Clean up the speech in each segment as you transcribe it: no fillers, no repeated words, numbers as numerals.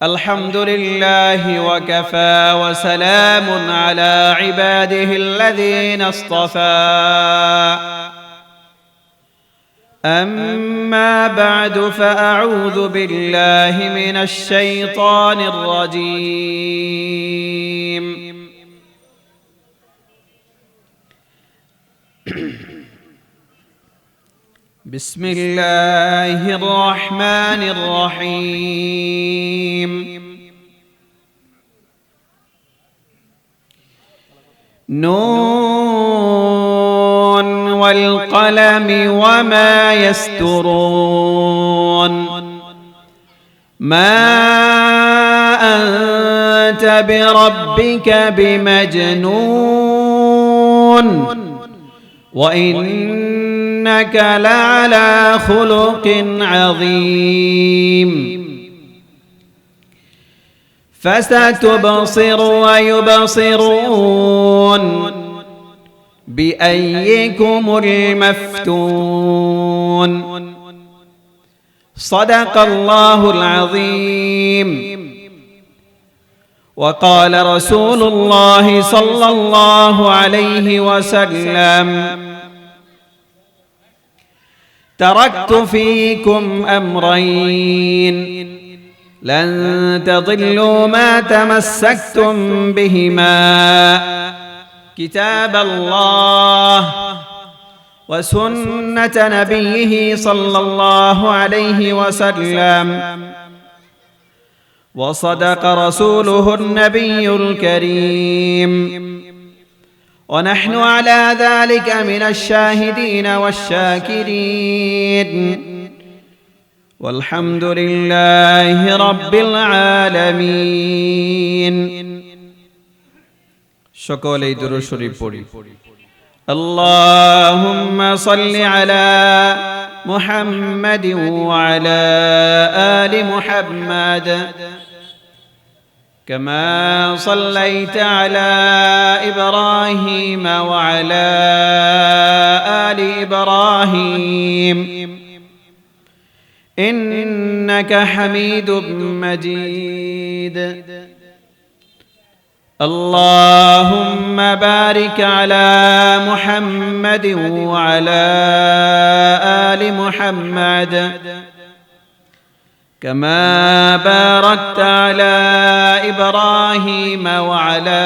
الحمد لله وكفى وسلام على عباده الذين اصطفى أما بعد فأعوذ بالله من الشيطان الرجيم بسم الله الرحمن الرحيم نون والقلم وما يسطرون ما أنت بربك بمجنون وإنك لعلى خلق عظيم فستبصر ويبصرون بأيكم المفتون صدق الله العظيم. وقال رسول الله صلى الله عليه وسلم تركت فيكم أمرين لن تضلوا ما تمسكتم بهما كتاب الله وسنة نبيه صلى الله عليه وسلم وصدق رسوله النبي الكريم ونحن على ذلك من الشاهدين والشاكرين والحمد لله رب العالمين. সকলেই দুরূদ শরীফ পড়ি। اللهم صل على محمد وعلى آل محمد كما صليت على إبراهيم وعلى آل إبراهيم إنك حميد مجيد. اللهم بارك على محمد وعلى آل محمد كما باركت على إبراهيم وعلى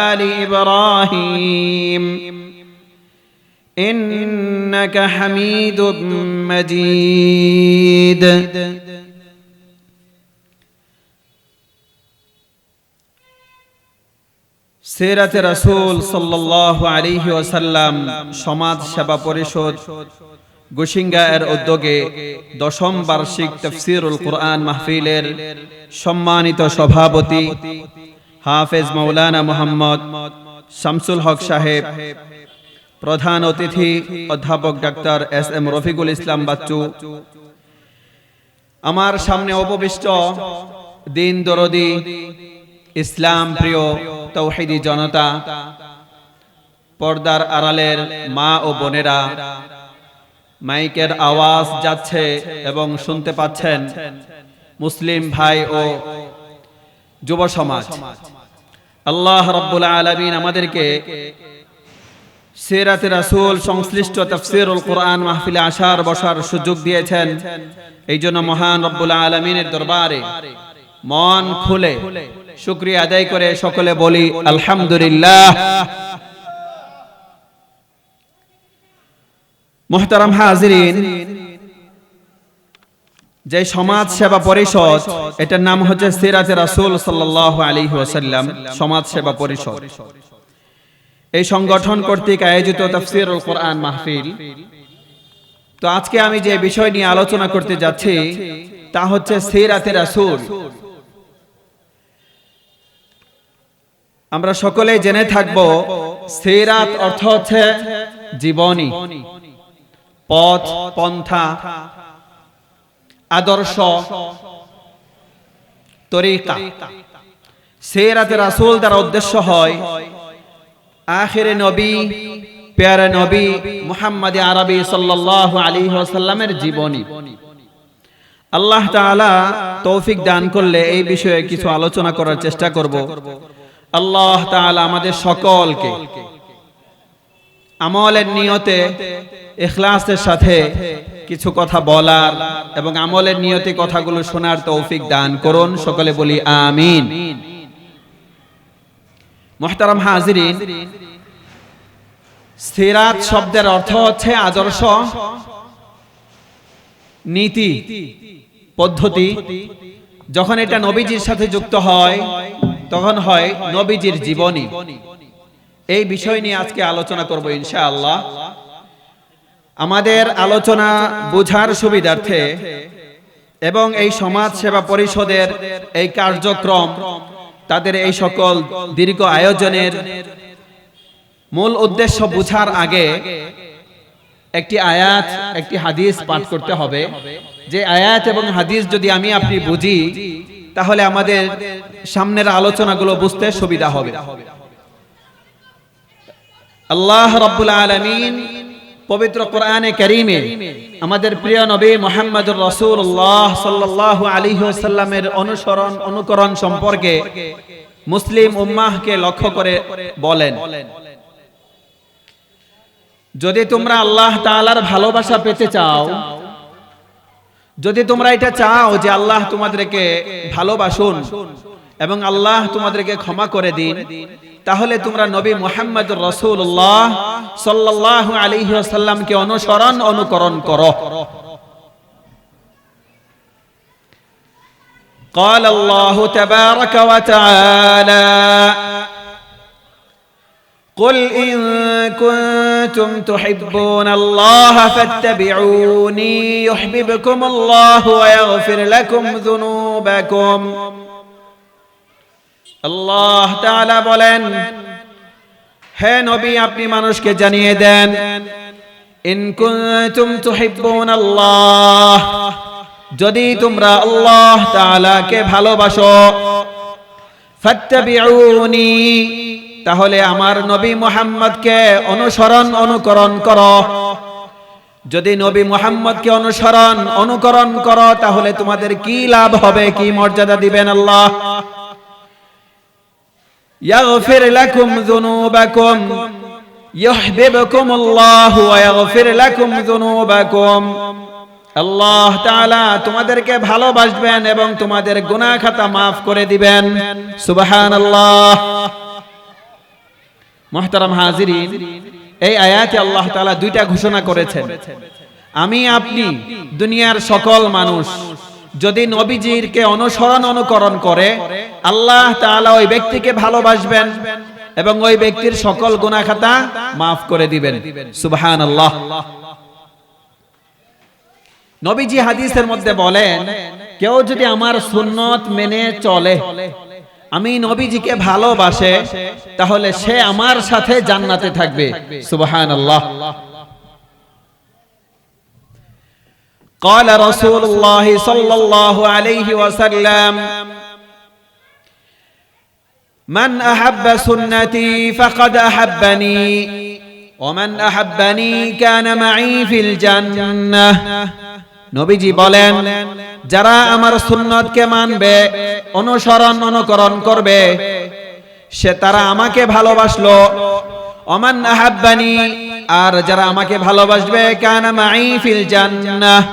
آل إبراهيم إنك حميد مجيد. সিরাতে রাসূল সাল্লাল্লাহু আলাইহি ওয়াসাল্লাম সমাজ সেবা পরিষদ গোসিঙ্গা এর উদ্যোগে 10ম বার্ষিক তাফসীরুল কুরআন মাহফিলের সম্মানিত সভাপতি হাফেজ মাওলানা মুহাম্মদ শামসুল হক সাহেব, প্রধান অতিথি অধ্যাপক ডাক্তার এস.এম. রফিকুল ইসলাম বাচ্চু, আমার সামনে উপবিষ্ট দিন দরদি ইসলাম প্রিয় তৌহিদি জনতা, পর্দার আড়ালের মা ও বোনেরা, মাইকের আওয়াজ যাচ্ছে এবং শুনতে পাচ্ছেন মুসলিম ভাই ও যুব সমাজ, আল্লাহ রাব্বুল আলামিন আমাদেরকে সিরাতে রাসূল সংশ্লিষ্ট তাফসীরুল কুরআন মাহফিলে আসার বসার সুযোগ দিয়েছেন। এই জন্য মহান রব্বুল আলামিনের দরবারে মন খুলে শুকরিয়া আদায় করে সকলে বলি আলহামদুলিল্লাহ। মুহতারাম হাজিরিন, যে সমাজ সেবা পরিষদ, এটার নাম হচ্ছে সিরাতে রাসূল সাল্লাল্লাহু আলাইহি ওয়াসাল্লাম সমাজ সেবা পরিষদ। এই সংগঠন কর্তৃক আয়োজিত তাফসীরুল কুরআন মাহফিল। তো আজকে আমি যে বিষয় নিয়ে আলোচনা করতে যাচ্ছি তা হচ্ছে সিরাতে রাসূল। আমরা সকলেই জেনে থাকব সিরাত অর্থ হচ্ছে জীবনী, পথ, পন্থা, আদর্শ, তরিকা। সিরাতে রাসূল দ্বারা উদ্দেশ্য হয় আখিরে নবী, প্যারা নবী মুহাম্মদ আরবি সাল্লাল্লাহু আলাইহি ওয়াসাল্লামের জীবনী। আল্লাহ তাআলা তৌফিক দান করলে এই বিষয়ে কিছু আলোচনা করার চেষ্টা করব। আল্লাহ তাআলা আমাদের সকলকে আমলের নিয়তে ইখলাসের সাথে কিছু কথা বলার এবং আমলের নিয়তে কথাগুলো শোনার তৌফিক দান করুন। সকলে বলি আমিন। মুহতারাম হাজিরিন, সিরাত শব্দের অর্থ হচ্ছে আদর্শ, নীতি, পদ্ধতি। যখন এটা নবীজির সাথে যুক্ত হয় তখন হয় নবীজির জীবনী। এই বিষয় নিয়ে আজকে আলোচনা করব ইনশাআল্লাহ। আমাদের আলোচনা বোঝার সুবিধার্থে এবং এই সমাজ সেবা পরিষদের এই কার্যক্রম, তাদের এই সকল দীর্ঘ আয়োজনের মূল উদ্দেশ্য বোঝার আগে একটি আয়াত, একটি হাদিস পাঠ করতে হবে। যে আয়াত এবং হাদিস যদি আমি আপনি বুঝি তাহলে আমাদের সামনের আলোচনাগুলো বুঝতে সুবিধা হবে। আল্লাহ রাব্বুল আলামিন পবিত্র কোরআনে কারীমে আমাদের প্রিয় নবী মুহাম্মদুর রাসূলুল্লাহ সাল্লাল্লাহু আলাইহি ওয়াসাল্লামের অনুকরণ সম্পর্কে মুসলিম উম্মাহকে লক্ষ্য করে বলেন, যদি তোমরা আল্লাহ তাআলার ভালোবাসা পেতে চাও, যদি তোমরা এটা চাও যে আল্লাহ তোমাদেরকে ভালোবাসুন এবং আল্লাহ তোমাদেরকে ক্ষমা করে দিন, তাহলে তোমরা নবী মুহাম্মদুর রাসূলুল্লাহ সাল্লাল্লাহু আলাইহি ওয়াসাল্লামকে অনুকরণ করো। قال الله تبارك وتعالى قل إن كنتم تحبون الله فاتبعوني يحببكم الله ويغفر لكم ذنوبكم। আল্লাহ তাআলা বলেন, হে নবী আপনি মানুষকে জানিয়ে দেন, ইন কুনতুম তুহিব্বুনাল্লাহ, যদি তোমরা আল্লাহ তাআলাকে ভালোবাসো, ফাত্তাবিউনি, তাহলে আমার নবী মুহাম্মদকে অনুকরণ করো। যদি নবী মুহাম্মদকে অনুকরণ করো তাহলে তোমাদের কি লাভ হবে, কি মর্যাদা দিবেন আল্লাহ? يغفر لكم ذنوبكم يحببكم الله ويغفر لكم ذنوبكم। আল্লাহ তাআলা তোমাদেরকে ভালোবাসবেন এবং তোমাদের গুনাহ খাতা maaf করে দিবেন। সুবহানাল্লাহ। মুহতারাম হাজিরিন, এই আয়াতে আল্লাহ তাআলা দুইটা ঘোষণা করেছেন। আমি আপনি দুনিয়ার সকল মানুষ যদি নবীজিকে অনুকরণ করে আল্লাহ তাআলা ওই ব্যক্তিকে ভালোবাসবেন এবং ওই ব্যক্তির সকল গুনাহ খাতা maaf করে দিবেন। সুবহানাল্লাহ। নবীজি হাদিসের মধ্যে বলেন, কেউ যদি আমার সুন্নত মেনে চলে, আমি নবীজিকে ভালোবাসে, তাহলে সে আমার সাথে জান্নাতে থাকবে। সুবহানাল্লাহ। قال رسول الله صلى الله عليه وسلم من أحب سنتي فقد أحبني ومن أحبني كان معي في الجنة। নবীজি বলেন, যারা আমার সুন্নতকে মানবে, অনুকরণ করবে, সে তারা আমাকে ভালোবাসলো। ওমান আহাব্বানি, আর যারা আমাকে ভালোবাসবে, কানা মাই ফিল জান্নাহ,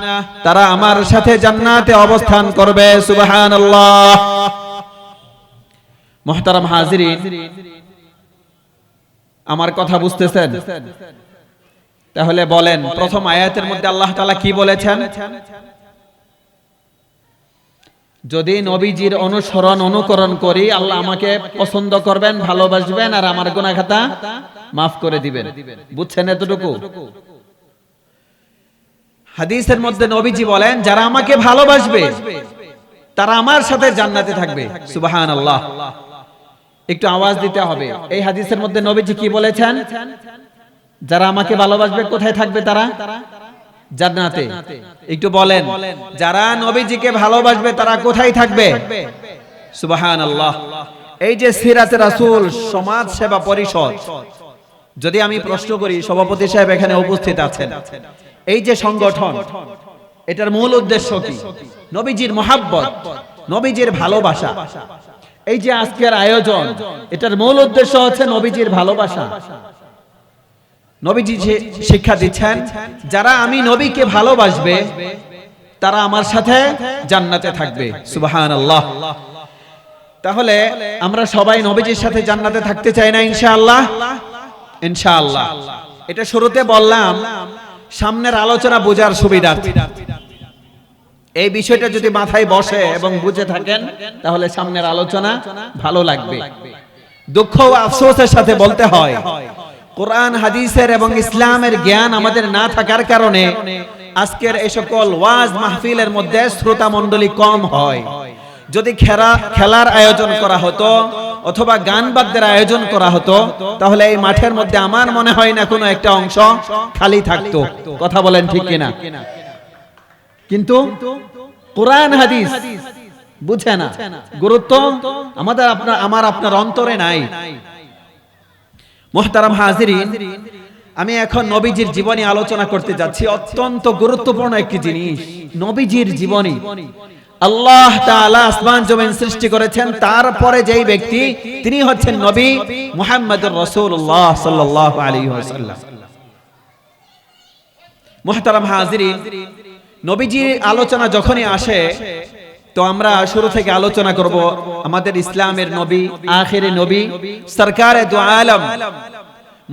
তারা আমার সাথে জান্নাতে অবস্থান করবে। সুবহানাল্লাহ। মুহতারাম হাজিরিন, আমার কথা বুঝতেছেন? তাহলে বলেন, প্রথম আয়াতের মধ্যে আল্লাহ তাআলা কি বলেছেন? যদি নবীজির অনুকরণ করি, আল্লাহ আমাকে পছন্দ করবেন, ভালোবাসবেন আর আমার গুনাহ খাতা maaf করে দিবেন। বুঝছেন এতটুকু? হাদিসের মধ্যে নবীজি বলেন, যারা আমাকে ভালোবাসবে তারা আমার সাথে জান্নাতে থাকবে। সুবহানাল্লাহ। একটু আওয়াজ দিতে হবে। এই হাদিসের মধ্যে নবীজি কি বলেছেন? যারা আমাকে ভালোবাসবে কোথায় থাকবে? তারা জান্নাতে। একটু বলেন, যারা নবীজিকে ভালোবাসবে তারা কোথায় থাকবে? সুবহানাল্লাহ। এই যে সিরাতে রাসূল সমাজ সেবা পরিষদ, যদি আমি প্রশ্ন করি, সভাপতি সাহেব এখানে উপস্থিত আছেন, এই যে সংগঠন, এটার মূল উদ্দেশ্য কি? নবীজির মহাব্বত, নবীজির ভালোবাসা। এই যে আজকের আয়োজন, এটার মূল উদ্দেশ্য হচ্ছে নবীজির ভালোবাসা। নবীজি শিক্ষা দিচ্ছেন, যারা আমি নবীকে ভালোবাসবে তারা আমার সাথে জান্নাতে থাকবে। সুবহানাল্লাহ। তাহলে আমরা সবাই নবীজির সাথে জান্নাতে থাকতে চাই না ইনশাআল্লাহ? ইনশাআল্লাহ। এটা শুরুতে বললাম সামনের আলোচনা বোঝার সুবিধার্থে। এই বিষয়টা যদি মাথায় বসে এবং বুঝে থাকেন তাহলে সামনের আলোচনা ভালো লাগবে। দুঃখ ও আফসোসের সাথে বলতে হয়, কোরআন হাদিসের এবং ইসলামের জ্ঞান আমাদের না থাকার কারণে আজকের এই সকল ওয়াজ মাহফিলের মধ্যে শ্রোতা মণ্ডলী কম হয়। যদি খেলার আয়োজন করা হতো অথবা গান বাদ্যের আয়োজন করা হতো তাহলে এই মাঠের মধ্যে আমার মনে হয় না কোনো একটা অংশ খালি থাকতো। কথা বলেন ঠিক কিনা? কিন্তু কোরআন হাদিস বুঝে না, গুরুত্ব আমার আপনার অন্তরে নাই। মুহতারাম হাজিরিন, আমি এখন নবীজির জীবনী আলোচনা করতে যাচ্ছি। অত্যন্ত গুরুত্বপূর্ণ একটি জিনিস, নবীজির জীবনী। আল্লাহ তাআলা আসমান জমিন সৃষ্টি করেছেন, তারপরে যেই ব্যক্তি তিনি হচ্ছেন নবী মুহাম্মদুর রাসূলুল্লাহ সাল্লাল্লাহু আলাইহি ওয়াসাল্লাম। মুহতারাম হাজিরিন, নবীজির আলোচনা যখনই আসে তো আমরা শুরু থেকে আলোচনা করব আমাদের ইসলামের নবী, আখিরে নবী, সরকারে দু আলম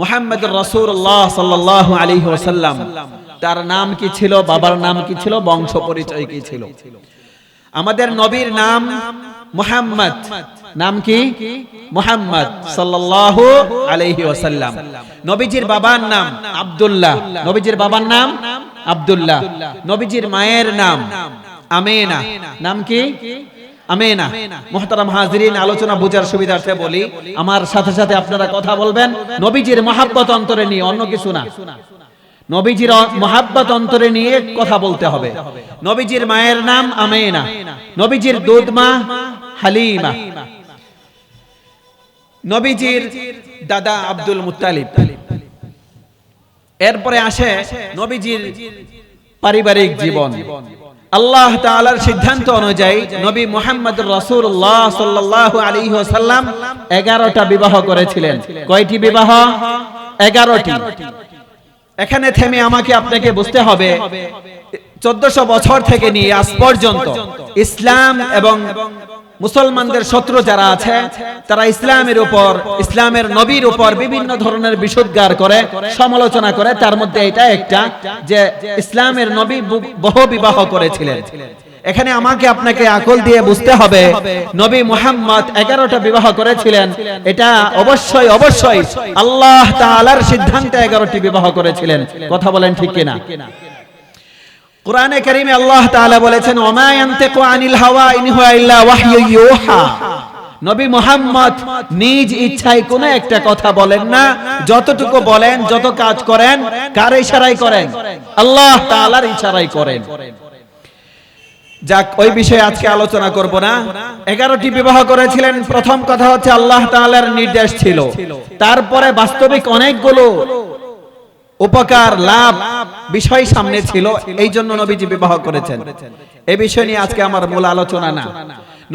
মুহাম্মদুর রাসূলুল্লাহ সাল্লাল্লাহু আলাইহি ওয়াসাল্লাম। তার নাম কি ছিল, বাবার নাম কি ছিল, বংশ পরিচয় কি ছিল? আমাদের নবীর নাম মুহাম্মদ। নাম কি? মুহাম্মদ সাল্লাল্লাহু আলাইহি ওয়াসাল্লাম। নবীজির বাবার নাম আব্দুল্লাহ। নবীজির বাবার নাম আব্দুল্লাহ। নবীজির মায়ের নাম আমেনা। নাম কি? আমেনা। মুহতারাম হাজিরিন, আলোচনা বোঝার সুবিধার্থে বলি, আমার সাথে সাথে আপনারা কথা বলবেন নবীজির মহাব্বত অন্তরে নিয়ে, অন্য কিছু না। নবীজির মহাব্বত অন্তরে নিয়ে কথা বলতে হবে। নবীজির মায়ের নাম আমেনা, নবীজির দুধ মা হালিমা, নবীজির দাদা আব্দুল মুত্তালিব। এরপরে আসে নবীজির পারিবারিক জীবন। আল্লাহ তাআলার সিদ্ধান্ত অনুযায়ী নবী মুহাম্মদুর রাসূলুল্লাহ সাল্লাল্লাহু আলাইহি ওয়াসাল্লাম 11টা বিবাহ করেছিলেন। কয়টি বিবাহ? 11টি। এখানে থেমে আমাকে আপনাকে বুঝতে হবে 1400 বছর থেকে নিয়ে আজ পর্যন্ত ইসলাম এবং মুসলমানদের শত্রু যারা আছে তারা ইসলামের উপর, ইসলামের নবীর উপর বিভিন্ন ধরনের বিশুদ্ধার করে, সমালোচনা করে। তার মধ্যে এটা একটা যে ইসলামের নবী বহু বিবাহ করেছিলেন। এখানে আমাকে আপনাকে আকল দিয়ে বুঝতে হবে নবী মুহাম্মদ 11টা বিবাহ করেছিলেন। এটা অবশ্যই অবশ্যই আল্লাহ তাআলার সিদ্ধান্তে 11টি বিবাহ করেছিলেন। কথা বলেন ঠিক কিনা? কুরআনে কারীমে আল্লাহ তাআলা বলেছেন, ওমা ইয়ানতিকু আনিল হাওয়া ইন হুয়া ইল্লা ওয়াহয়ু ইউহা। নবী মুহাম্মদ নিজ ইচ্ছায় কোনো একটা কথা বলেন না, যতটুকু বলেন, যত কাজ করেন কার ইশারায় করেন? আল্লাহ তাআলার ইশারায় করেন। যাক, ওই বিষয়ে আজকে আলোচনা করব না। 11টি বিবাহ করেছিলেন। প্রথম কথা হচ্ছে আল্লাহ তাআলার নির্দেশ ছিল। তারপরে বাস্তবিক অনেকগুলো উপকার লাভ বিষয় সামনে ছিল, এই জন্য নবীজি বিবাহ করেছেন। এই বিষয় নিয়ে আজকে আমার মূল আলোচনা না।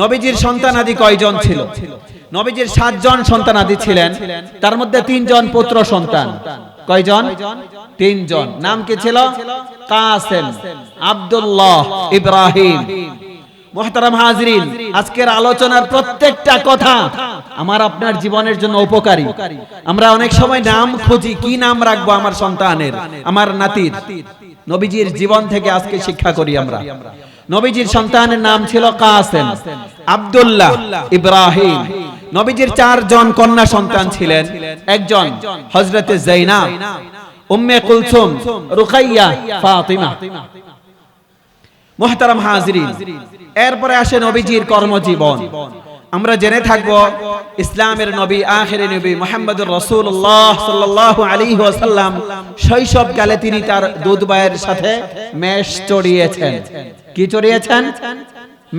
নবীজির সন্তানাদি কয়জন ছিল? নবীজির 7 জন সন্তানাদি ছিলেন, তার মধ্যে 3 জন পুত্র সন্তান। কয়জন? 3 জন। নাম কি ছিল? কাসেম, আব্দুল্লাহ, ইব্রাহিম। মুহতারাম হাজিরিন, আজকের আলোচনার প্রত্যেকটা কথা আমার আপনার জীবনের জন্য উপকারী। আমরা অনেক সময় নাম খুঁজি, কি নাম রাখবো আমার সন্তানের, আমার নাতির। নবীজির জীবন থেকে আজকে শিক্ষা করি আমরা। নবীজির সন্তানের নাম ছিল কাসেম, আব্দুল্লাহ, ইব্রাহিম। নবীজির 4 জন কন্যা সন্তান ছিলেন। একজন হযরতে যায়নাব, উম্মে কুলসুম, রুকাইয়া, ফাতিমা। মুহতারাম হাজিরিন, এরপরে আসে নবীজির কর্মজীবন। আমরা জেনে থাকব ইসলামের নবী, আখিরে নবী মুহাম্মদুর রাসূলুল্লাহ সাল্লাল্লাহু আলাইহি ওয়াসাল্লাম শৈশবকালে তিনি তার দুধ ভাইয়ের সাথে মেষ চড়িয়েছেন। কি চড়িয়েছেন?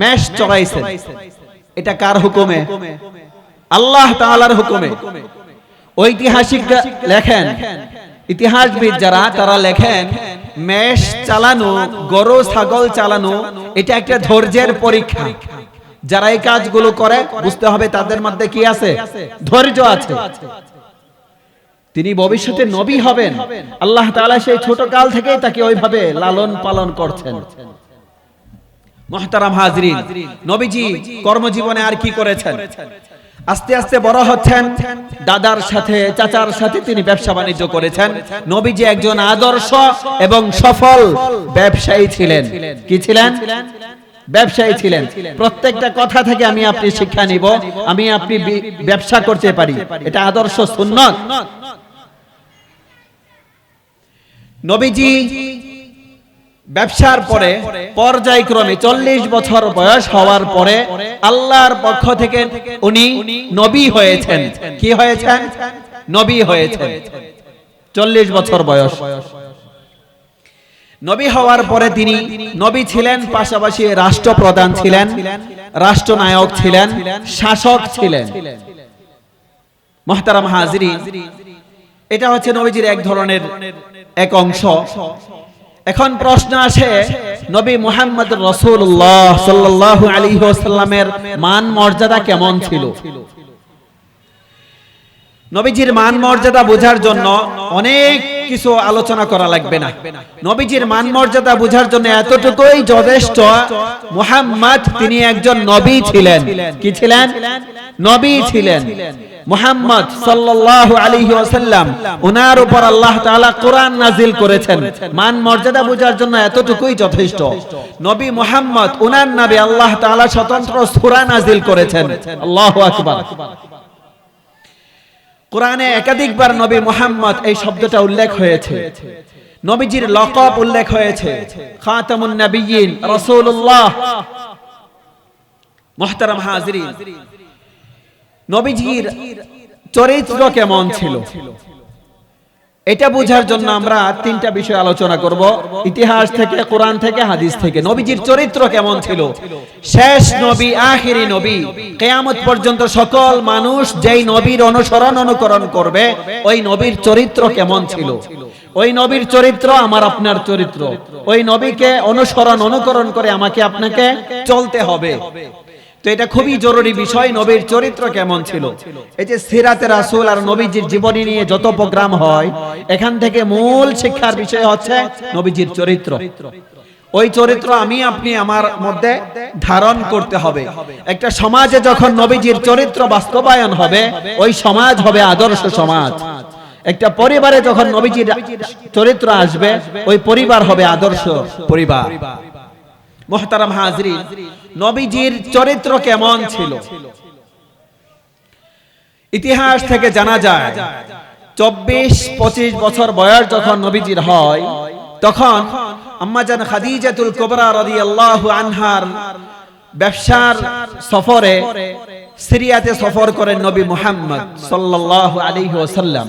মেষ চড়াইছেন। এটা কার হুকুমে? আল্লাহ তাআলার হুকুমে। ঐতিহাসিকরা লেখেন, ইতিহাসবিদ যারা, তারা লেখেন মেষ চালানো, গরু ছাগল চালানো, এটা একটা ধৈর্যের পরীক্ষা। যারা এই কাজগুলো করে বুঝতে হবে তাদের মধ্যে কি আছে? ধৈর্য আছে। তিনি ভবিষ্যতে নবী হবেন, আল্লাহ তাআলা সেই ছোট কাল থেকেই তাকে ওইভাবে লালন পালন করছেন। মুহতারাম হাজরিন, নবীজি কর্মজীবনে আর কি করেছেন? আস্তে আস্তে বড় হচ্ছেন, দাদার সাথে চাচার সাথে তিনি ব্যবসা বাণিজ্য করেছেন। নবীজি একজন আদর্শ এবং সফল ব্যবসায়ী ছিলেন। কি ছিলেন? ব্যবসায়ী ছিলেন। প্রত্যেকটা কথা থেকে আমি আপনি শিক্ষা নিব, আমি আপনি ব্যবসা করতে পারি, এটা আদর্শ সুন্নাত। নবীজি ব্যবসার পরে পর্যায়ক্রমে 40 বছর বয়স হওয়ার পরে আল্লাহর পক্ষ থেকে উনি নবী হয়েছেন। কি হয়েছেন? নবী হয়েছেন। 40 বছর বয়স। নবী হওয়ার পরে তিনি নবী ছিলেন, পাশাপাশি রাষ্ট্রপ্রধান ছিলেন, রাষ্ট্রনায়ক ছিলেন, শাসক ছিলেন। মুহতারাম হাজরিন, এটা হচ্ছে নবীজির এক ধরনের এক অংশ। এখন প্রশ্ন আসে, নবী মুহাম্মদ রাসূলুল্লাহ সাল্লাল্লাহু আলাইহি ওয়াসাল্লামের মান মর্যাদা কেমন ছিল? নবীজির মান মর্যাদা বোঝার জন্য অনেক কিছু আলোচনা করা লাগবে না। নবীজির মান মর্যাদা বোঝার জন্য এতটুকুই যথেষ্ট, মুহাম্মদ তিনি একজন নবী ছিলেন। কি ছিলেন? নবী ছিলেন। মুহাম্মদ সাল্লাল্লাহু আলাইহি ওয়াসাল্লাম, ওনার উপর আল্লাহ তাআলা কোরআন নাজিল করেছেন। মান মর্যাদা বোঝার জন্য এতটুকুই যথেষ্ট। নবী মুহাম্মদ, ওনার নামে আল্লাহ তাআলা স্বতন্ত্র সূরা নাজিল করেছেন। আল্লাহু আকবার। কোরআনে একাধিকবার নবী মুহাম্মদ এই শব্দটা উল্লেখ হয়েছে। নবীজির লকব উল্লেখ হয়েছে, খাতামুন নবিয়্যিন, রাসূলুল্লাহ। মুহতারাম হাজরিন, নবীজির চরিত্র কেমন ছিল এটা বোঝার জন্য আমরা তিনটা বিষয় আলোচনা করব, ইতিহাস থেকে, কোরআন থেকে, হাদিস থেকে। নবীজির চরিত্র কেমন ছিল? শেষ নবী, আখিরি নবী, কিয়ামত পর্যন্ত সকল মানুষ যেই নবীর অনুসরণ অনুকরণ করবে, ওই নবীর চরিত্র কেমন ছিল? ওই নবীর চরিত্র আমার আপনার চরিত্র। ওই নবীকে অনুসরণ অনুকরণ করে আমাকে আপনাকে চলতে হবে। তো এটা খুবই জরুরি বিষয়, নবীর চরিত্র কেমন ছিল। এই যে সিরাতে রাসূল আর নবীজির জীবনী নিয়ে যত প্রোগ্রাম হয়, এখান থেকে মূল শিক্ষার বিষয় হচ্ছে নবীজির চরিত্র। ওই চরিত্র আমি আপনি আমার মধ্যে ধারণ করতে হবে। একটা সমাজে যখন নবীজির চরিত্র বাস্তবায়ন হবে, ওই সমাজ হবে আদর্শ সমাজ। একটা পরিবারে যখন নবীজির চরিত্র আসবে, ওই পরিবার হবে আদর্শ পরিবার। মুহতারাম হাজরিন, নবীজির চরিত্র কেমন ছিল? ইতিহাস থেকে জানা যায় 24-25 বছর বয়স যখন নবীজির হয়, তখন আম্মাজান খাদিজাতুল কুবরা রাদিয়াল্লাহু আনহার ব্যবসার সফরে সিরিয়াতে সফর করেন নবী মুহাম্মদ সাল্লাল্লাহু আলাইহি ওয়াসাল্লাম।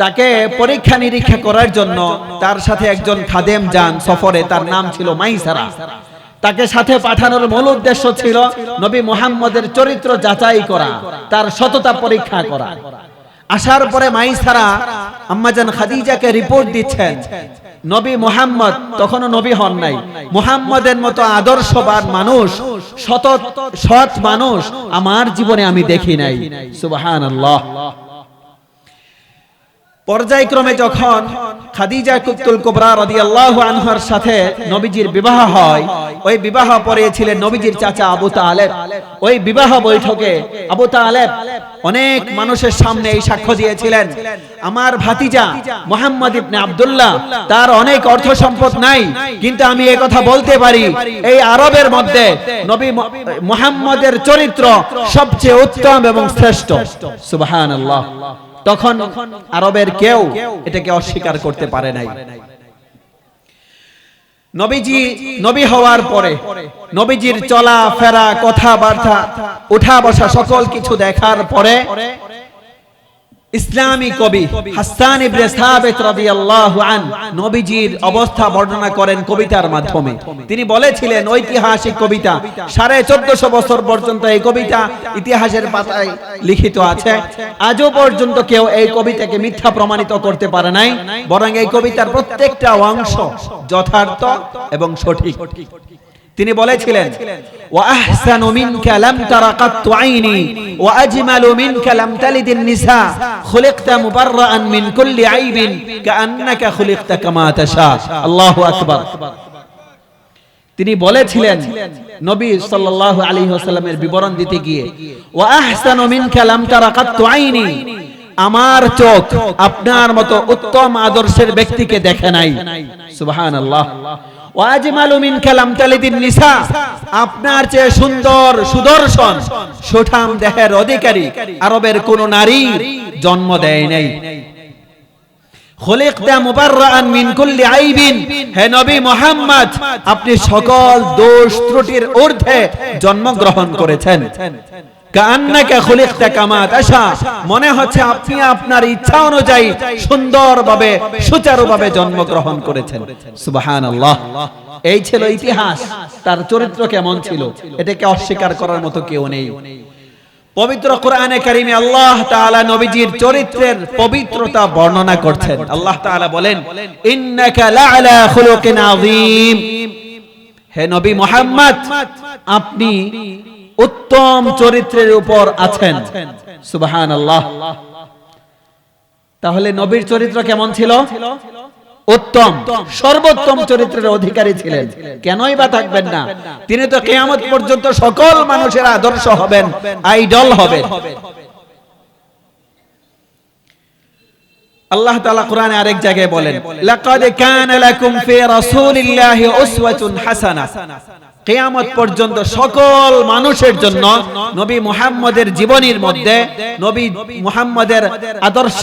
তাকে পরীক্ষা নিরীক্ষা করার জন্য তার সাথে একজন খাদেম যান সফরে, তার নাম ছিল মাইসারা। তাকে সাথে পাঠানোর মূল উদ্দেশ্য ছিল নবী মুহাম্মদের চরিত্র যাচাই করা, তার সততা পরীক্ষা করা। আসার পরে মাইসারা আম্মাজান খাদিজাকে রিপোর্ট দিচ্ছেন, নবী মুহাম্মদ তখনও নবী হন নাই, মুহাম্মদের মতো আদর্শবান মানুষ, সৎ মানুষ আমার জীবনে আমি দেখি নাই। সুবহানাল্লাহ। পর্যায়ক্রমে যখন খাদিজা কুবরা রাদিয়াল্লাহু আনহার সাথে নবীজির বিবাহ হয়, ওই বিবাহ পড়িয়েছিলেন নবীজির চাচা আবু তালেব। ওই বিবাহ বৈঠকে আবু তালেব অনেক মানুষের সামনে এই সাক্ষ্য দিয়েছিলেন, আমার ভাতিজা মুহাম্মদ ইবনে আব্দুল্লাহ, তার অনেক অর্থ সম্পদ নাই, কিন্তু আমি এই কথা বলতে পারি, এই আরবের মধ্যে নবী মুহাম্মদের চরিত্র সবচেয়ে উত্তম এবং শ্রেষ্ঠ। সুবহানাল্লাহ। তখন আরবের কেউ এটাকে অস্বীকার করতে পারে নাই। নবীজি নবী হওয়ার পরে নবীজির চলা ফেরা, কথাবার্তা, উঠা বসা সকল কিছু দেখার পরে ইসলামী কবি হাসান ইবনে সাবিত রাদিয়াল্লাহু আনহু নবীজির অবস্থা বর্ণনা করেন কবিতার মাধ্যমে। তিনি বলেছিলেন ঐতিহাসিক কবিতা, 1450 বছর পর্যন্ত এই কবিতা ইতিহাসের পাতায় লিখিত আছে। আজও পর্যন্ত কেউ এই কবিতাকে মিথ্যা প্রমাণিত করতে পারে নাই, বরং এই কবিতার প্রত্যেকটা অংশ যথার্থ এবং সঠিক। তিনি বলেছিলেন, ওয়া আহসানু মিনকা লাম তারা কাত্তু আইনি ওয়া আজমালু মিনকা লাম তালিদিন নিসা খুলিকতা মুবাররাআন মিন কুল্লি আইবিন কাআন্নাকা খুলিকতা কামা তাশা। আল্লাহু আকবার। তিনি বলেছিলেন নবী সাল্লাল্লাহু আলাইহি ওয়াসাল্লামের বিবরণ দিতে গিয়ে, ওয়া আহসানু মিনকা লাম তারা কাত্তু আইনি, আমার চোখ আপনার মতো উত্তম আদর্শের ব্যক্তিকে দেখে নাই। সুবহানাল্লাহ। ওয়াজমালু মিন কালাম তালিদিন নিসা, আপনার চেয়ে সুন্দর সুদর্শন সুঠাম দেহের অধিকারী আরবের কোন নারী জন্ম দেয় নাই। খুলিকতা মুবাররাআন মিন কুল্লি আইবিন, হে নবী মুহাম্মদ, আপনি সকল দোষ ত্রুটির ঊর্ধ্বে জন্মগ্রহণ করেছেন। কাআন্নাকা খুলিকতা কামা তাশা, মনে হচ্ছে আপনি আপনার ইচ্ছা অনুযায়ী সুন্দরভাবে সুচারুভাবে জন্মগ্রহণ করেছেন। সুবহানাল্লাহ। এই ছিল ইতিহাস। তার চরিত্র কেমন ছিল এটাকে অস্বীকার করার মতো কেউ নেই। পবিত্র কোরআনে কারিমে আল্লাহ তাআলা নবীজির চরিত্রের পবিত্রতা বর্ণনা করছেন। আল্লাহ তাআলা বলেন, ইন্নাকা লাআলা খুলুকিন আযীম, হে নবী মুহাম্মদ, আপনি উত্তম চরিত্রের উপর আছেন। সুবহানাল্লাহ। তাহলে নবীর চরিত্র কেমন ছিল? উত্তম, সর্বোত্তম চরিত্রের অধিকারী ছিলেন। কেনই বা থাকবেন না? তিনি তো কিয়ামত পর্যন্ত সকল মানুষের আদর্শ হবেন, আইডল হবেন। আল্লাহ তাআলা কোরআনে আরেক জায়গায় বলেন, লাকাদ কানা লাকুম ফি রাসূলিল্লাহি উসওয়াতুন হাসানাহ, কিয়ামত পর্যন্ত সকল মানুষের জন্য নবী মুহাম্মদের জীবনীর মধ্যে, নবী মুহাম্মদের আদর্শ,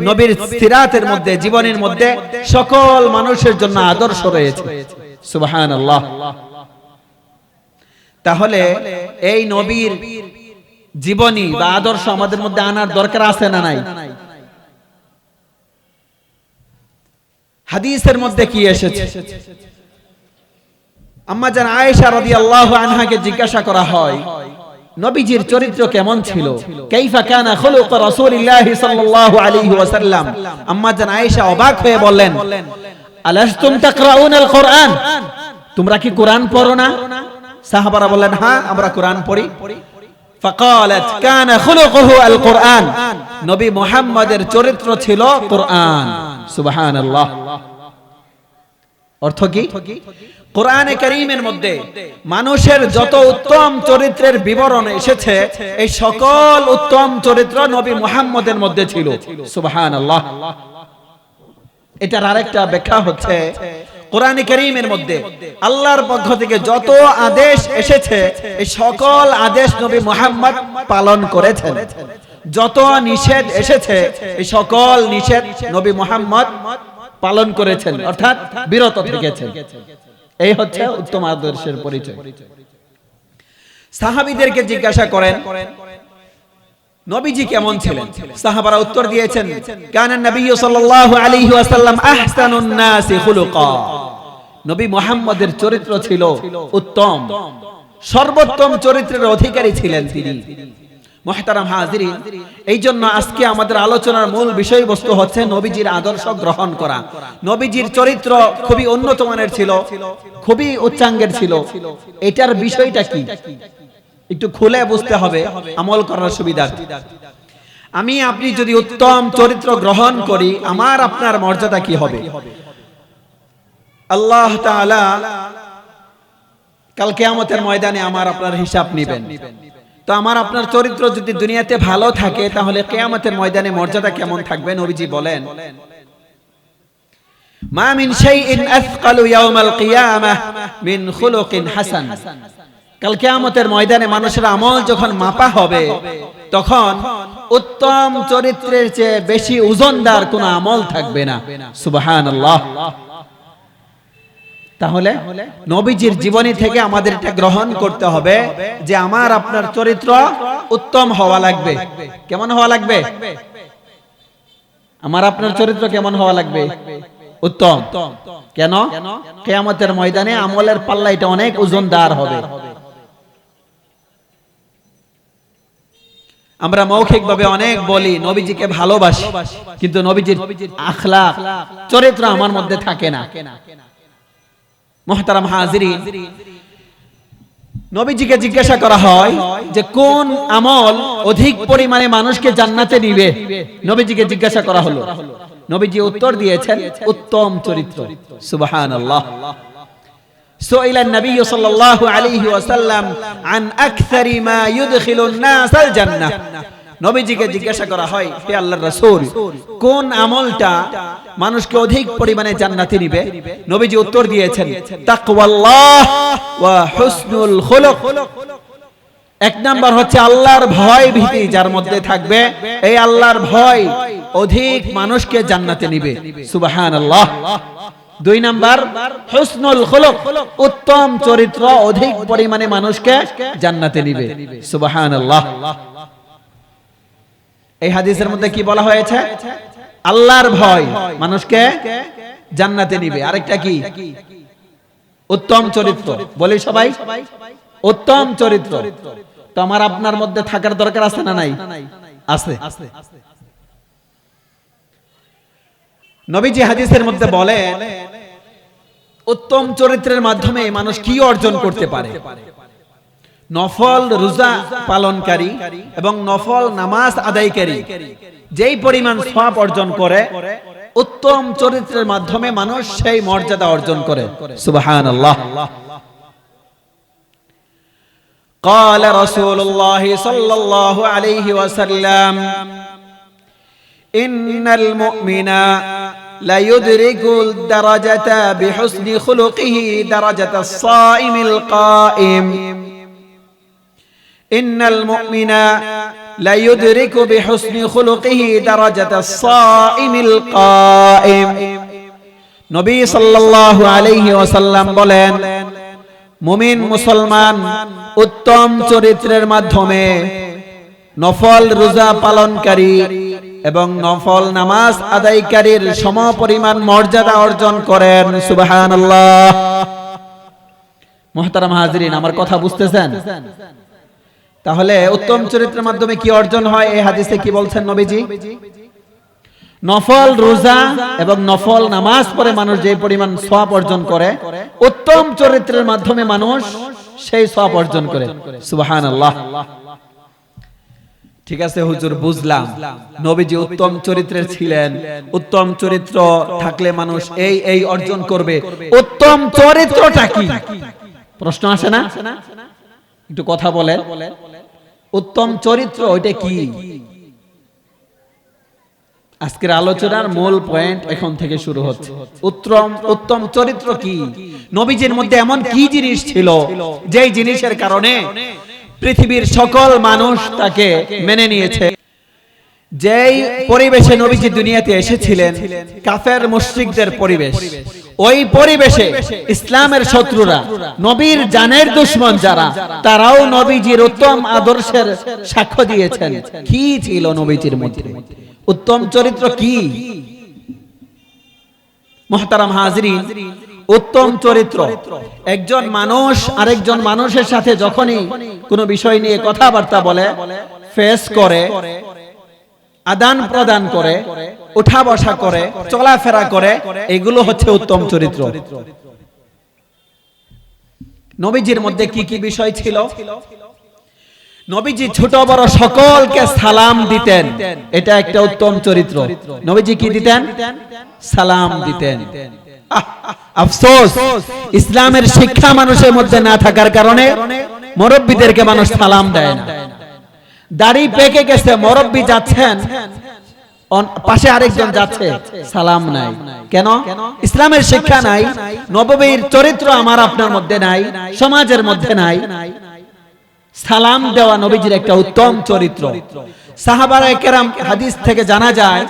নবীর সিরাতের মধ্যে, জীবনীর মধ্যে সকল মানুষের জন্য আদর্শ রয়েছে। সুবহানাল্লাহ। তাহলে এই নবীর জীবনী বা আদর্শ আমাদের মধ্যে আনার দরকার আছে না নাই? হাদিসের মধ্যে কি এসেছে? আম্মা জান আয়েশা রাদিয়াল্লাহু আনহাকে জিজ্ঞাসা করা হয়, নবীজির চরিত্র কেমন ছিল? কাইফা কানা খুলুক রাসূলিল্লাহি সাল্লাল্লাহু আলাইহি ওয়াসাল্লাম। আম্মা জান আয়েশা অবাক হয়ে বললেন, আলাস্তুম তাকরাউনাল কুরআন, তোমরা কি কোরআন পড়ো না? সাহাবারা বললেন, হ্যাঁ, আমরা কোরআন পড়ি। ফাকালাত কানা খুলুকুহু আল কুরআন, নবী মুহাম্মদের চরিত্র ছিল কোরআন। সুবহানাল্লাহ। অর্থ কি? কোরআনে কারীমের মধ্যে মানুষের যত উত্তম চরিত্রের বিবরণ এসেছে, এই সকল উত্তম চরিত্র নবী মুহাম্মদের মধ্যে ছিল। সুবহানাল্লাহ। এটার আরেকটা ব্যাখ্যা হচ্ছে, কোরআনে কারীমের মধ্যে আল্লাহর পক্ষ থেকে যত আদেশ এসেছে, এই সকল আদেশ নবী মুহাম্মদ পালন করেছেন। যত নিষেধ এসেছে, এই সকল নিষেধ নবী মুহাম্মদ পালন করেছেন, অর্থাৎ বিরত থেকেছেন। এই হচ্ছে উত্তম আদর্শের পরিচয়। সাহাবীদেরকে জিজ্ঞাসা করেন, নবীজি কেমন ছিলেন? সাহাবারা উত্তর দিয়েছেন, কানা নবী সাল্লাল্লাহু আলাইহি ওয়াসাল্লাম আহসানুন নাসি খুলুকা, নবী মুহাম্মদের চরিত্র ছিল উত্তম, সর্বোত্তম চরিত্রের অধিকারী ছিলেন তিনি। মুহতারাম হাজিরিন, এই জন্য আজকে আমাদের আলোচনার মূল বিষয়বস্তু হচ্ছে নবীজির আদর্শ গ্রহণ করা। নবীজির চরিত্র খুবই উন্নত মানের ছিল, খুবই উচ্চাঙ্গের ছিল। এটার বিষয়টা কি একটু খুলে বুঝতে হবে আমল করার সুবিধার্থে। আমি আপনি যদি উত্তম চরিত্র গ্রহণ করি, আমার আপনার মর্যাদা কি হবে? আল্লাহ তাআলা কাল কিয়ামতের ময়দানে আমার আপনার হিসাব নেবেন। তো আমার আপনার চরিত্র যদি দুনিয়াতে ভালো থাকে, তাহলে কিয়ামতের ময়দানে মর্যাদা কেমন থাকবে? নবীজি বলেন, মা মিন শাইইন আথকালু ইয়াউমাল কিয়ামাহ মিন খুলুকিন হাসান। কাল কিয়ামতের ময়দানে মানুষের আমল যখন মাপা হবে, তখন উত্তম চরিত্রের চেয়ে বেশি ওজনদার কোনো আমল থাকবে না। সুবহানাল্লাহ। তাহলে নবীজির জীবনী থেকে আমাদের এটা গ্রহণ করতে হবে যে আমার আপনার চরিত্র উত্তম হওয়া লাগবে। কেমন হওয়া লাগবে? আমার আপনার চরিত্র কেমন হওয়া লাগবে? উত্তম। কেন? কিয়ামতের ময়দানে আমলের পাল্লা এটা অনেক ওজনদার হবে। আমরা মৌখিকভাবে অনেক বলি নবীজিকে ভালোবাসি, কিন্তু নবীজির আখলাক চরিত্র আমার মধ্যে থাকে না। মুহতারাম হাজিরিন, নবীজিকে জিজ্ঞাসা করা হয় যে কোন আমল অধিক পরিমাণে মানুষকে জান্নাতে নিবে, নবীজিকে জিজ্ঞাসা করা হলো। নবীজি উত্তর দিয়েছেন উত্তম চরিত্র। সুবহানাল্লাহ। سئل النبي صلى الله عليه وسلم عن أكثر ما يدخل الناس الجنة। নবীজিকে জিজ্ঞাসা করা হয়, হে আল্লাহর রাসূল, কোন আমলটা মানুষকে অধিক পরিমাণে জান্নাতে নিবে? নবীজি উত্তর দিয়েছেন তাকওয়াল্লাহ ওয়া হুসনুল খুলুক। এক নাম্বার হচ্ছে আল্লাহর ভয় ভীতি যার মধ্যে থাকবে, এই আল্লাহর ভয় অধিক মানুষকে জান্নাতে নিবে। সুবহানাল্লাহ। দুই নাম্বার হুসনুল খুলুক, উত্তম চরিত্র অধিক পরিমাণে মানুষকে জান্নাতে নিবে। সুবহানাল্লাহ। এই হাদিসের মধ্যে কি বলা হয়েছে? আল্লাহর ভয় মানুষকে জান্নাতে নিবে। আরেকটা কি? উত্তম চরিত্র। বলি সবাই উত্তম চরিত্র। তো আমার আপনার মধ্যে থাকার দরকার আছে না নাই? আছে। নবীজি হাদিসের মধ্যে বলেন উত্তম চরিত্রের মাধ্যমে মানুষ কি অর্জন করতে পারে? নফল রোজা পালনকারী এবং নফল নামাজ আদায়কারী যেই পরিমাণ সওয়াব অর্জন করে, উত্তম চরিত্রের মাধ্যমে মানুষ সেই মর্যাদা অর্জন করে। সুবহানাল্লাহ। قال رسول الله صلى الله عليه وسلم إن المؤمن لا يدرك الدرجة بحسن خلقه درجة الصائم القائم إن المؤمن لا يدرك بحسن خلقه درجة الصائم القائم নবী সাল্লাল্লাহু আলাইহি ওয়াসাল্লাম বলেন, মুমিন মুসলমান উত্তম চরিত্রের মাধ্যমে নফল রোজা পালনকারী এবং নফল নামাজ আদায়কারীর সমপরিমাণ মর্যাদা অর্জন করেন। সুবহানাল্লাহ। মুহতারাম হাজিরিন, আমার কথা বুঝতেছেন? তাহলে উত্তম চরিত্রের মাধ্যমে কি অর্জন হয়? এই হাদিসে কি বলছেন নবীজি? নফল রোজা এবং নফল নামাজ পড়ে মানুষ যে পরিমাণ সওয়াব অর্জন করে, উত্তম চরিত্রের মাধ্যমে মানুষ সেই সওয়াব অর্জন করে। সুবহানাল্লাহ। ঠিক আছে হুজুর, বুঝলাম নবীজি উত্তম চরিত্রের ছিলেন, উত্তম চরিত্র থাকলে মানুষ এই এই অর্জন করবে। উত্তম চরিত্রটা কি? প্রশ্ন আসে না? একটু কথা বলেন, উত্তম চরিত্র ওইটা কি? আজকের আলোচনার মূল পয়েন্ট এখন থেকে শুরু হচ্ছে। উত্তম চরিত্র কি? নবীজির মধ্যে এমন কি জিনিস ছিল যেই জিনিসের কারণে পৃথিবীর সকল মানুষ তাকে মেনে নিয়েছে? যেই পরিবেশে নবীজি দুনিয়াতে এসেছিলেন, কাফের মুশরিকদের পরিবেশ, ওই পরিবেশে ইসলামের শত্রুরা, নবীর জানের দুশমন যারা, তারাও নবীজির উত্তম আদর্শের সাক্ষ্য দিয়েছেন। কি ছিল নবীজির মধ্যে? উত্তম চরিত্র কি? মুহতারাম হাজিরিন, উত্তম চরিত্র একজন মানুষ আরেকজন মানুষের সাথে যখনই কোনো বিষয় নিয়ে কথাবার্তা বলে, ফেস করে, আদান প্রদান করে, উঠা বসা করে, চলাফেরা করে, এগুলো হচ্ছে উত্তম চরিত্র। নবীজির মধ্যে কি কি বিষয় ছিল? নবীজি ছোট বড় সকলকে সালাম দিতেন, এটা একটা উত্তম চরিত্র। নবীজি কি দিতেন? সালাম দিতেন। আফসোস, ইসলামের শিক্ষা মানুষের মধ্যে না থাকার কারণে মুরব্বিদেরকে মানুষ সালাম দেয় না। দাড়ি পেকে গেছে, মুরব্বি যাচ্ছেন, পাশে আরেকজন যাচ্ছে, সালাম নাই। কেন? ইসলামের শিক্ষা নাই, নববীর চরিত্র আমার আপনার মধ্যে নাই, সমাজের মধ্যে নাই। সালাম দেওয়া নবীজির একটা উত্তম চরিত্র। সাহাবারা কেরাম, হাদিস থেকে জানা যায়,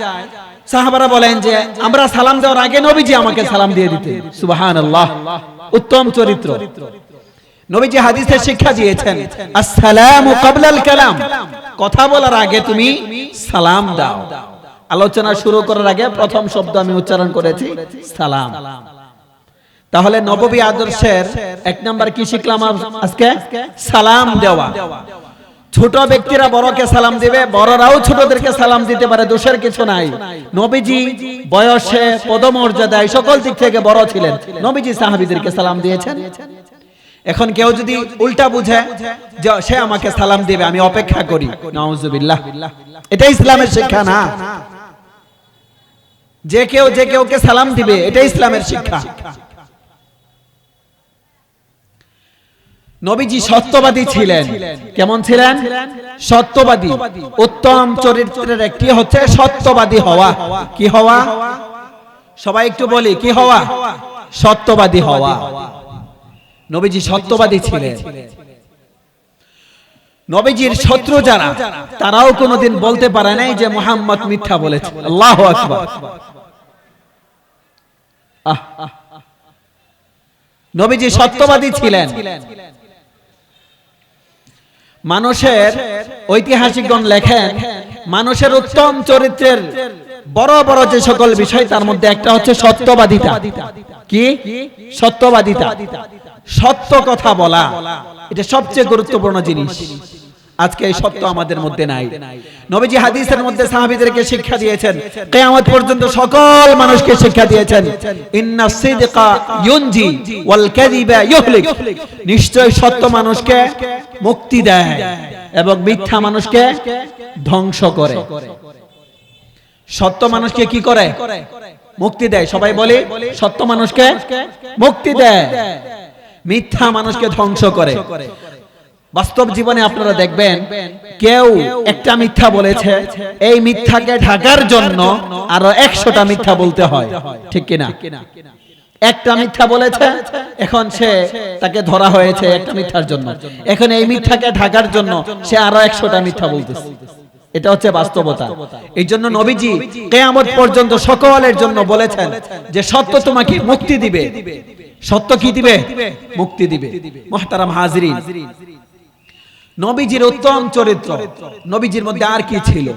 সাহাবারা বলেন যে আমরা সালাম দেওয়ার আগে নবীজি আমাকে সালাম দিয়ে দিতেন। সুবহানাল্লাহ। উত্তম চরিত্র। নবীজি হাদিসে শিক্ষা দিয়েছেন, আসসালামু ক্বাবলাল কালাম, কথা বলার আগে তুমি সালাম দাও। আলোচনা শুরু করার আগে প্রথম শব্দ আমি উচ্চারণ করেছি সালাম। তাহলে নববী আদর্শের এক নাম্বার কি শিখলাম আজকে? সালাম দেওয়া। ছোট ব্যক্তিরা বড়কে সালাম দিবে, বড়রাও ছোটদেরকে সালাম দিতে পারে, দোষের কিছু নাই। নবীজি বয়সে, পদমর্যাদায়, সকল দিক থেকে বড় ছিলেন। নবীজি সাহাবীদেরকে সালাম দিয়েছেন। এখন কেউ যদি উল্টা বুঝে যে সে আমাকে সালাম দিবে, আমি অপেক্ষা করি, নাউজুবিল্লাহ, এটা ইসলামের শিক্ষা না। যে কেউকে সালাম দিবে, এটা ইসলামের শিক্ষা। নবীজি সত্যবাদী ছিলেন। কেমন ছিলেন? সত্যবাদী। উত্তম চরিত্রের একটি হচ্ছে সত্যবাদী হওয়া। কি হওয়া? সবাই একটু বলি, কি হওয়া? সত্যবাদী হওয়া। নবীজি সত্যবাদী ছিলেন। নবীজির শত্রু যারা, তারাও কোনোদিন বলতে পারে নাই যে মুহাম্মদ মিথ্যা বলেছে। আল্লাহু আকবার। নবীজি সত্যবাদী ছিলেন। মানুষের ঐতিহাসিকগণ লেখেন, মানুষের উত্তম চরিত্রের বড় বড় যে সকল বিষয়, তার মধ্যে একটা হচ্ছে সত্যবাদিতা। কি? সত্যবাদিতা। সত্য কথা বলা, এটা সবচেয়ে গুরুত্বপূর্ণ জিনিস। আজকে এই সত্য আমাদের মধ্যে নাই। নবীজি হাদিসের মধ্যে সাহাবীদেরকে শিক্ষা দিয়েছেন, কিয়ামত পর্যন্ত সকল মানুষকে শিক্ষা দিয়েছেন, ইন্নাস সিদকা ইউনজি ওয়াল কাযিবা ইউহলিক। নিশ্চয় সত্য মানুষকে মুক্তি দেয় এবং মিথ্যা মানুষকে ধ্বংস করে। সত্য মানুষকে কি করে? মুক্তি দেয়। সবাই বলি, সত্য মানুষকে মুক্তি দেয়, মিথ্যা মানুষকে ধ্বংস করে। বাস্তব জীবনে আপনারা দেখবেন, কেউ একটা মিথ্যা বলেছে, এই মিথ্যাকে ঢাকার জন্য আরো 100টা মিথ্যা বলতে হয়, ঠিক কিনা? একটা মিথ্যা বলেছে, এখন তাকে ধরা হয়েছে একটা মিথ্যার জন্য, এখন এই মিথ্যাকে ঢাকার জন্য সে আরো 100টা মিথ্যা বলতেছে। এটা হচ্ছে বাস্তবতা। এই জন্য নবীজি কিয়ামত পর্যন্ত সকলের জন্য বলেছেন যে সত্য তোমাকে মুক্তি দিবে। সত্য কি দিবে? মুক্তি দিবে। মুহতারাম হাজিরিন, নবীজির উত্তম চরিত্র, নবীজির মধ্যে আর কি ছিল?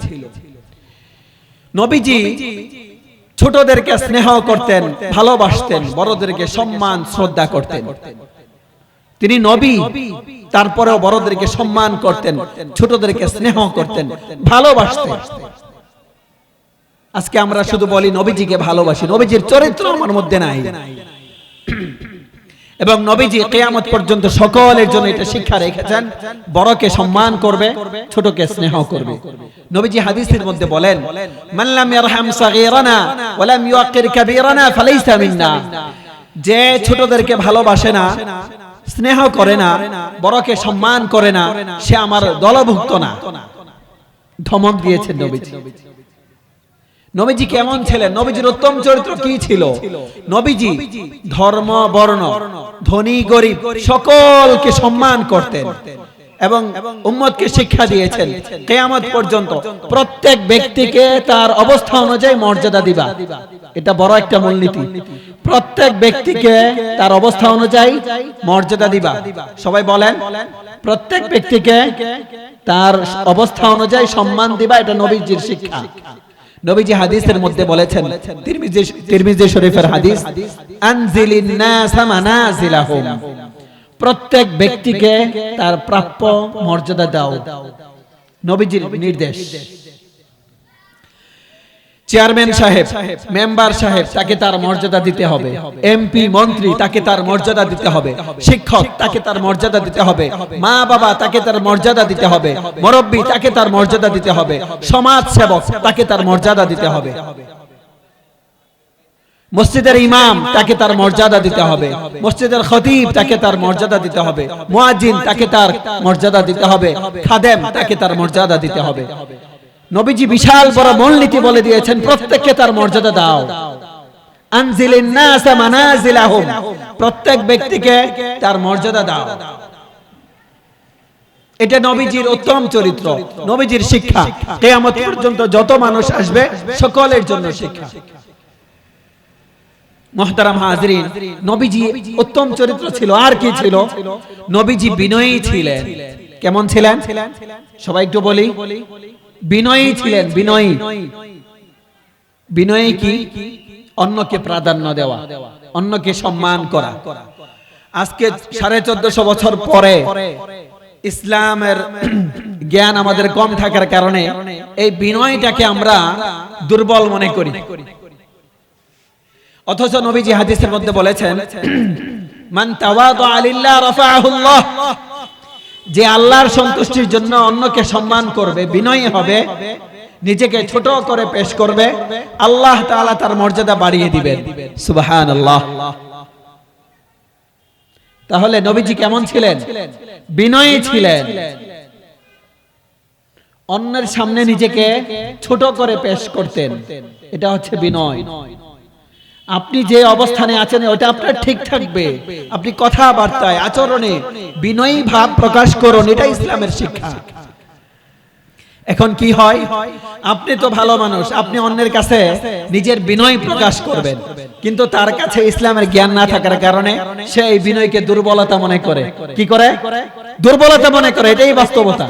নবীজি ছোটদেরকে স্নেহ করতেন, ভালোবাসতেন, বড়দেরকে সম্মান শ্রদ্ধা করতেন। তিনি নবী, তারপরেও বড়দেরকে সম্মান করতেন, ছোটদেরকে স্নেহ করতেন, ভালোবাসতেন। আজকে আমরা শুধু বলি নবীজিকে ভালোবাসি, নবীজির চরিত্র আমার মধ্যে নাই। এবং নবীজি কিয়ামত পর্যন্ত সকলের জন্য এটা শিক্ষা রেখেছেন, বড়কে সম্মান করবে, ছোটকে স্নেহ করবে। নবীজি হাদিসের মধ্যে বলেন, মান লাম ইয়ারহাম সাগীরানা ওয়া লাম ইউকির কাবীরানা ফালাইসা মিন্না। যে ছোটদেরকে ভালোবাসে না, স্নেহ করে না, বড়কে সম্মান করে না, সে আমার দলভুক্ত না। ধমক দিয়েছেন নবীজি। নবীজি কেমন ছিলেন? নবীজির উত্তম চরিত্র কি ছিল? নবীজি ধর্ম বর্ণ, ধনী গরিব সকলকে সম্মান করতেন এবং উম্মতকে শিক্ষা দিয়েছেন কিয়ামত পর্যন্ত প্রত্যেক ব্যক্তিকে তার অবস্থা অনুযায়ী মর্যাদা দিবা। এটা বড় একটা মূলনীতি। প্রত্যেক ব্যক্তিকে তার অবস্থা অনুযায়ী মর্যাদা দিবা। সবাই বলেন, প্রত্যেক ব্যক্তিকে তার অবস্থা অনুযায়ী সম্মান দিবা। এটা নবীজির শিক্ষা। নবীজি হাদিসের মধ্যে বলেছেন, তিরমিজি শরীফের হাদিস, আনজিলিন নাস মানাজিলাহুম। প্রত্যেক ব্যক্তিকে তার প্রাপ্য মর্যাদা দাও, নবীজির নির্দেশ। চেয়ারম্যান সাহেব, মেম্বার সাহেব, তাকে তার মর্যাদা দিতে হবে। এমপি, মন্ত্রী, তাকে তার মর্যাদা দিতে হবে। শিক্ষক, তাকে তার মর্যাদা দিতে হবে। মা বাবা, তাকে তার মর্যাদা দিতে হবে। মুরব্বি, তাকে তার মর্যাদা দিতে হবে। সমাজ সেবক, তাকে তার মর্যাদা দিতে হবে। মসজিদের ইমাম, তাকে তার মর্যাদা দিতে হবে। মসজিদের খতিব, তাকে তার মর্যাদা দিতে হবে। মুয়াজ্জিন, তাকে তার মর্যাদা দিতে হবে। খাদেম, তাকে তার মর্যাদা দিতে হবে। নবীজি বিশাল বড় মূলনীতি বলে দিয়েছেন, প্রত্যেককে তার মর্যাদা দাও। আনজিলিন নাস মানাজিলাহুম, প্রত্যেক ব্যক্তিকে তার মর্যাদা দাও। এটা নবীজির উত্তম চরিত্র, নবীজির শিক্ষা। কিয়ামত পর্যন্ত যত মানুষ আসবে সকলের জন্য শিক্ষা। মুহতারাম হাজিরিন, নবীজি উত্তম চরিত্র ছিল। আর কি ছিল? নবীজি বিনয়ী ছিলেন। কেমন ছিলেন? সবাই একটু বলি, বিনয়ী ছিলেন। বিনয়ী বিনয় কি? অন্যকে প্রাধান্য দেওয়া, অন্যকে সম্মান করা। আজকে 1450 বছর পরে ইসলামের জ্ঞান আমাদের কম থাকার কারণে এই বিনয়টাকে আমরা দুর্বল মনে করি। অথচ নবীজি হাদিসের মধ্যে বলেছেন, মান তাওয়াদা লিল্লাহ রাফাআহুল্লাহ, যে আল্লাহর সন্তুষ্টির জন্য অন্যকে সম্মান করবে, বিনয়ী হবে, নিজেকে ছোট করে পেশ করবে, আল্লাহ তাআলা তার মর্যাদা বাড়িয়ে দিবেন। সুবহানাল্লাহ। তাহলে নবীজি কেমন ছিলেন? বিনয়ী ছিলেন। অন্যের সামনে নিজেকে ছোট করে পেশ করতেন, এটা হচ্ছে বিনয়। আপনি যে অবস্থানে আছেন ওটা আপনার ঠিক থাকবে, আপনি কথাবার্তায় আচরণে বিনয়ী ভাব প্রকাশ করুন, এটা ইসলামের শিক্ষা। এখন কি হয়, আপনি তো ভালো মানুষ, আপনি অন্যের কাছে নিজের বিনয় প্রকাশ করবেন, কিন্তু তার কাছে ইসলামের জ্ঞান না থাকার কারণে সে এই বিনয়কে দুর্বলতা মনে করে। কি করে? দুর্বলতা মনে করে, এটাই বাস্তবতা।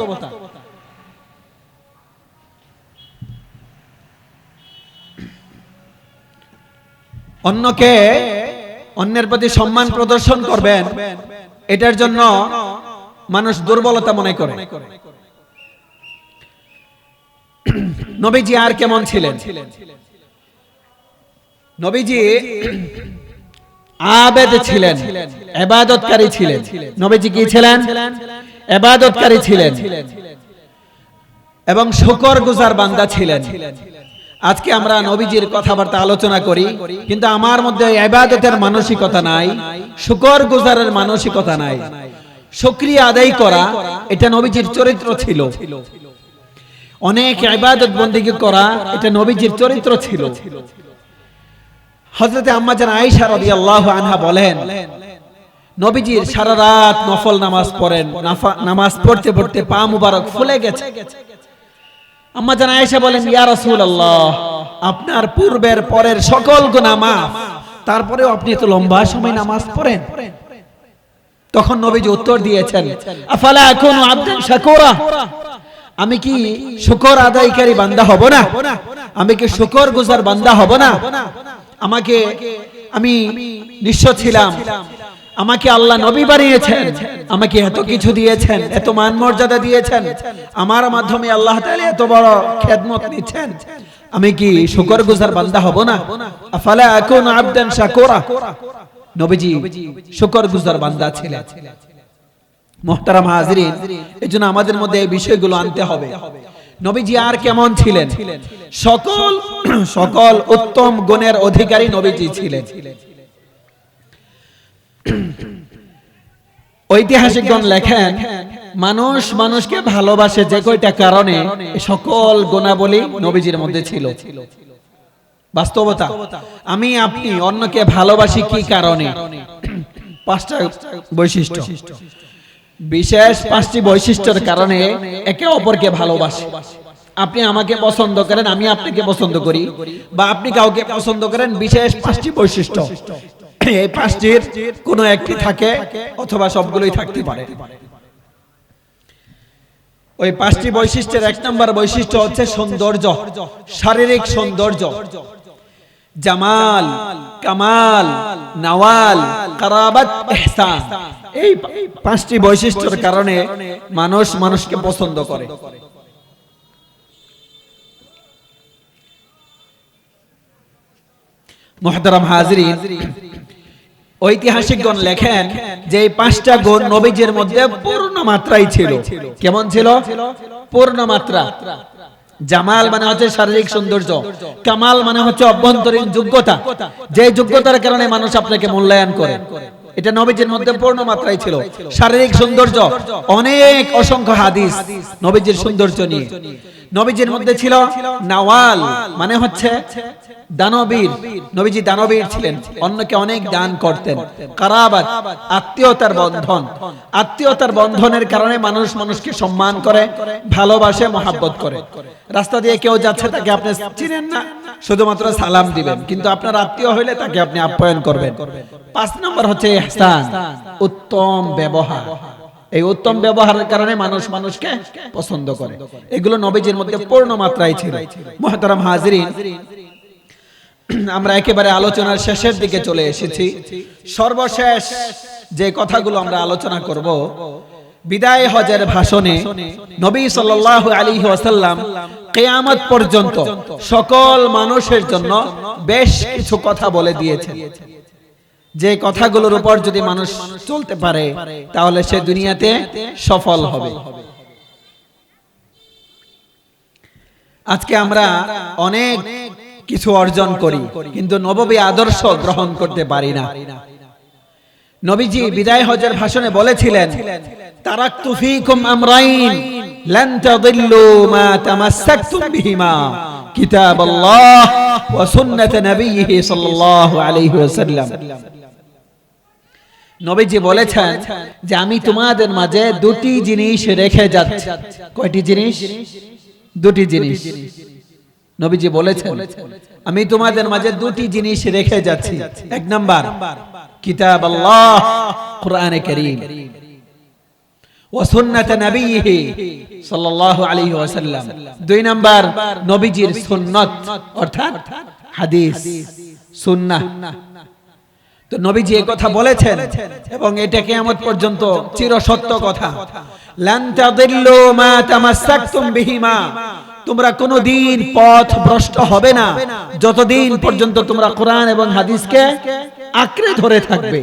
অন্যকে, অন্যের প্রতি সম্মান প্রদর্শন করবেন, এটার জন্য মানুষ দুর্বলতা মনে করে। নবীজি আর কেমন ছিলেন? নবীজি আবেদ ছিলেন, ইবাদতকারী ছিলেন। নবীজি কি ছিলেন? ইবাদতকারী ছিলেন এবং শুকরগুজার বান্দা ছিলেন। আজকে আমরা নবীজির কথাবার্তা আলোচনা করি, কিন্তু আমার মধ্যে ইবাদতের মানসিকতা নাই, শুকরগুজারের মানসিকতা নাই। শুকরিয়া আদায় করা, এটা নবীজির চরিত্র ছিল। অনেক ইবাদত বন্দেগী করা, এটা নবীজির চরিত্র ছিল। হযরতে আম্মা জান আয়েশা রাদিয়াল্লাহু আনহা বলেন, নবীজির সারা রাত নফল নামাজ পড়েন, নামাজ পড়তে পড়তে পা মুবারক ফুলে গেছে। আম্মা জান আয়েশা বলেন, ইয়া রাসূলুল্লাহ, আপনার পূর্বের পরের সকল গুনাহ মাফ, তারপরেও আপনি এত লম্বা সময় নামাজ পড়েন। তখন নবীজি উত্তর দিয়েছেন, আফালা আকুনু আবদান শাকুরা, আমি কি শুকর আদায়কারী বান্দা হব না? আমি কি শুকরগুজার বান্দা হব না? আমি নিঃস্ব ছিলাম, আমাকে আল্লাহ নবী বানিয়েছেন, আমাকে এত কিছু দিয়েছেন, এত মান মর্যাদা দিয়েছেন, আমার মাধ্যমে আল্লাহ তাআলা এত বড় খেদমত নিচ্ছেন, আমি কি শুকরগুজার বান্দা হব না? আফালা আকুনু আবদান শাকুরা। নবীজি শুকরগুজার বান্দা ছিলেন। মুহতারাম হাজিরিন, এজন্য আমাদের মধ্যে এই বিষয়গুলো আনতে হবে। নবীজি আর কেমন ছিলেন? সকল উত্তম গুণের অধিকারী নবীজি ছিলেন। ঐতিহাসিকগণ লেখেন, মানুষ মানুষকে ভালোবাসে যে কয়টা কারণে, সকল গুণাবলী নবীজির মধ্যে ছিল। বাস্তবতা, আমি আপনি অন্যকে ভালোবাসি কি কারণে? 5টা বৈশিষ্ট্য, বিশেষ 5টি বৈশিষ্ট্যের কারণে একে অপরকে ভালোবাসি। আপনি আমাকে পছন্দ করেন, আমি আপনাকে পছন্দ করি, বা আপনি কাউকে পছন্দ করেন, বিশেষ 5টি বৈশিষ্ট্য। এই 5টির কোনো একটি থাকে অথবা সবগুলোই থাকতে পারে। ওই 5টি বৈশিষ্ট্যের 1 নম্বর বৈশিষ্ট্য হচ্ছে সৌন্দর্য, শারীরিক সৌন্দর্য। জামাল, কামাল, নওয়াল, কারাবাত, ইহসান, এই 5টি বৈশিষ্ট্যের কারণে মানুষ মানুষকে পছন্দ করে। মুহতারাম হাজিরিন, ঐতিহাসিকগণ লেখেন যে এই 5টা গুণ নবীজির মধ্যে পূর্ণ মাত্রায় ছিল। কেমন ছিল? পূর্ণ মাত্রা। জামাল মানে হচ্ছে শারীরিক সৌন্দর্য, কামাল মানে হচ্ছে অভ্যন্তরীণ যোগ্যতা, যে যোগ্যতার কারণে মানুষ আপনাকে মূল্যায়ন করে, এটা নবীজির মধ্যে পূর্ণ মাত্রায় ছিল। শারীরিক সৌন্দর্য, অনেক অসংখ্য হাদিস নবীজির সৌন্দর্য নিয়ে। নবীজির মধ্যে ছিল নওয়াল, মানে হচ্ছে দানবীর। নবীজি দানবীর ছিলেন, অন্যকে অনেক দান করতেন। কারাবাত, আত্মীয়তার বন্ধন, আত্মীয়তার বন্ধনের কারণে মানুষ মানুষকে সম্মান করে, ভালোবাসে, মহব্বত করে। রাস্তা দিয়ে কেউ যাচ্ছে, তাকে আপনি চিনেন না, শুধুমাত্র সালাম দিবেন, কিন্তু আপনার আত্মীয় হইলে তাকে আপনি আপ্যায়ন করবেন। 5 নম্বর হচ্ছে ইহসান, উত্তম ব্যবহার। এই উত্তম ব্যবহারের কারণে মানুষ মানুষকে পছন্দ করে। এগুলো নবীজির মধ্যে পূর্ণ মাত্রায় ছিল। মুহতারাম হাজিরিন, আমরা একেবারে আলোচনার শেষের দিকে চলে এসেছি। সর্বশেষ যে কথাগুলো আমরা আলোচনা করব, বিদায় হজের ভাষণে নবী সাল্লাল্লাহু আলাইহি ওয়াসাল্লাম কিয়ামত পর্যন্ত সকল মানুষের জন্য বেশ কিছু কথা বলে দিয়েছেন, যে কথাগুলোর উপর যদি মানুষ চলতে পারে তাহলে সে দুনিয়াতে সফল হবে। আজকে আমরা অনেক কিছু অর্জন করি, কিন্তু নববী আদর্শ গ্রহণ করতে পারি না। নবীজি বিদায় হজের ভাষণে বলেছিলেন, তারাকতু ফীকুম আমরাইন লান তাদিল্লু মা তামাসসাকতুম বিহিমা, কিতাবাল্লাহ ওয়া সুন্নাত নবিয়্যিহি সাল্লাল্লাহু আলাইহি ওয়াসাল্লাম। নবীজি বলেছেন যে আমি তোমাদের মাঝে দুটি জিনিস রেখে যাচ্ছি। কয়টি জিনিস? দুটি জিনিস। নবীজি বলেছেন আমি তোমাদের মাঝে দুটি জিনিস রেখে যাচ্ছি। এক নাম্বার কিতাব আল্লাহ, কুরআনে কারীম, ওয়া সুন্নাত নবিয়্যিহি সাল্লাল্লাহু আলাইহি ওয়াসাল্লাম। দুই নাম্বার নবীজির সুন্নাত, অর্থাৎ হাদিস, সুন্নাহ। তো নবীজি এই কথা বলেছেন এবং এটা কিয়ামত পর্যন্ত চিরসত্য কথা। লান তাদিল্লু মা তামাসসাকতুম বিহিমা, তোমরা কোনদিন পথ ভ্রষ্ট হবে না যতদিন পর্যন্ত তোমরা কোরআন এবং হাদিসকে আঁকড়ে ধরে থাকবে।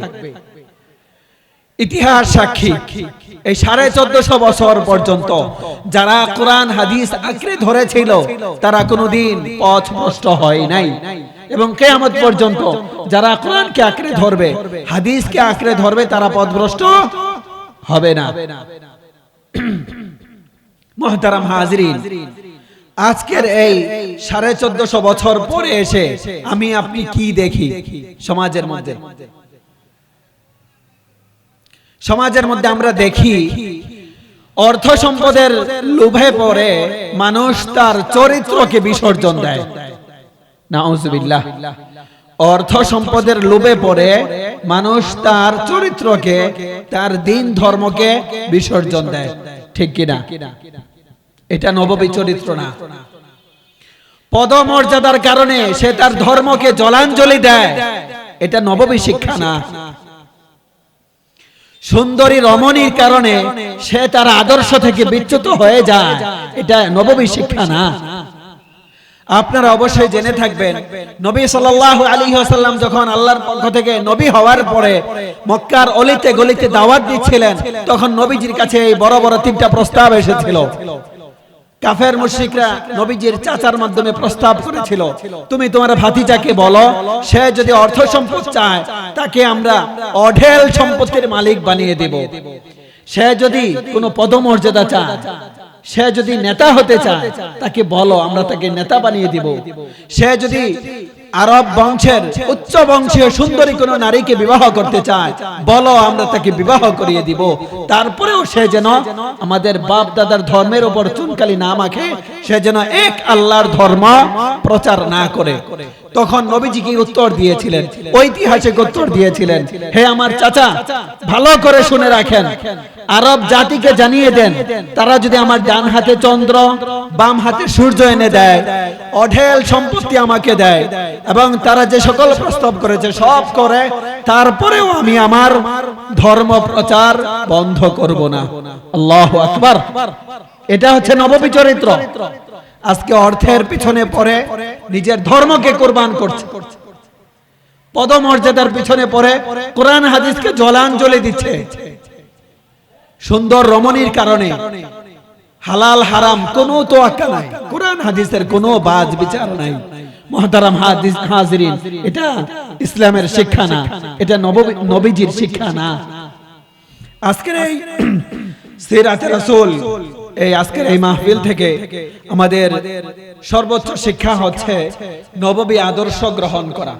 ইতিহাস সাক্ষী, এই 1450 বছর পর্যন্ত যারা কোরআন হাদিস আঁকড়ে ধরেছিল তারা কোনদিন পথ ভ্রষ্ট হয় নাই, এবং কিয়ামত পর্যন্ত যারা কোরআনকে আঁকড়ে ধরবে, হাদিসকে আঁকড়ে ধরবে, তারা পথভ্রষ্ট হবে না। মুহতারাম হাজিরিন, আজকের এই 1450 বছর পরে এসে আমি আপনি কি দেখি সমাজের মধ্যে? সমাজের মধ্যে আমরা দেখি অর্থ সম্পদের লোভে পড়ে মানুষ তার চরিত্রকে বিসর্জন দেয়। নাউজুবিল্লাহ। অর্থ সম্পদের লোভে পড়ে মানুষ তার চরিত্রকে, তার দিন ধর্মকে বিসর্জন দেয়, ঠিক কিনা? এটা নববী চরিত্র না। পদমর্যাদার কারণে সে তার ধর্মকে জলাঞ্জলি দেয়, এটা নববী শিক্ষা না। সুন্দরী রমণীর কারণে সে তার আদর্শ থেকে বিচ্যুত হয়ে যায়, এটা নববী শিক্ষা না। আপনারা অবশ্যই জেনে থাকবেন, নবী সাল্লাল্লাহু আলাইহি ওয়াসাল্লাম যখন আল্লাহর পক্ষ থেকে নবী হওয়ার পরে মক্কার অলিতে গলিতে দাওয়াত দিচ্ছিলেন, তখন নবীজির কাছে এই বড় বড় 3টা প্রস্তাব এসেছিল। কাফের মুশরিকরা নবীজির চাচার মাধ্যমে প্রস্তাব করেছিল, তুমি তোমার ভাতিজাকে বলো, সে যদি অর্থ সম্পদ চায় তাকে আমরা অঢেল সম্পত্তির মালিক বানিয়ে দেব। সে যদি কোনো পদমর্যাদা চায়, সে যদি নেতা হতে চায়, তাকে বলো আমরা তাকে নেতা বানিয়ে দিব। সে যদি আরব বংশের উচ্চ বংশীয় সুন্দরী কোন নারীকে বিবাহ করতে চায়, বলো আমরা তাকে বিবাহ করিয়ে দিব। তারপরেও সে যেন আমাদের বাপ দাদার ধর্মের উপর চুনকালি না মাখে, সে যেন এক আল্লাহর ধর্ম প্রচার না করে। তখন নবীজি কি উত্তর দিয়েছিলেন? ঐতিহাসিক উত্তর দিয়েছিলেন, হে আমার চাচা, ভালো করে শুনে রাখেন, আরব জাতিকে জানিয়ে দেন, তারা যদি আমার ডান হাতে চন্দ্র, বাম হাতে সূর্য এনে দেয়, অঢেল সম্পত্তি আমাকে দেয়, এবং তারা যে সকল প্রস্তাব করেছে সব করে, তারপরেও আমি আমার ধর্ম প্রচার বন্ধ করব না। আল্লাহু আকবার। এটা হচ্ছে নববী চরিত্র। আজকে অর্থের পিছনে পড়ে নিজের ধর্মকে কুরবান করছে, পদমর্যাদার পিছনে পড়ে কোরআন হাদিসকে জলাঞ্জলি দিচ্ছে। সুন্দর রমণীর কারণে হালাল হারাম কোনো তোয়াক্কা নাই, কোরআন হাদিসের কোনো বাজ বিচার নাই। মুহতারাম হাজিরিন, এটা ইসলামের শিক্ষা না, এটা নবীজির শিক্ষা না। আজকের এই সিরাতে রাসূল, এই আজকের এই মাহফিল থেকে আমাদের সর্বোচ্চ শিক্ষা হচ্ছে নববী আদর্শ গ্রহণ করা।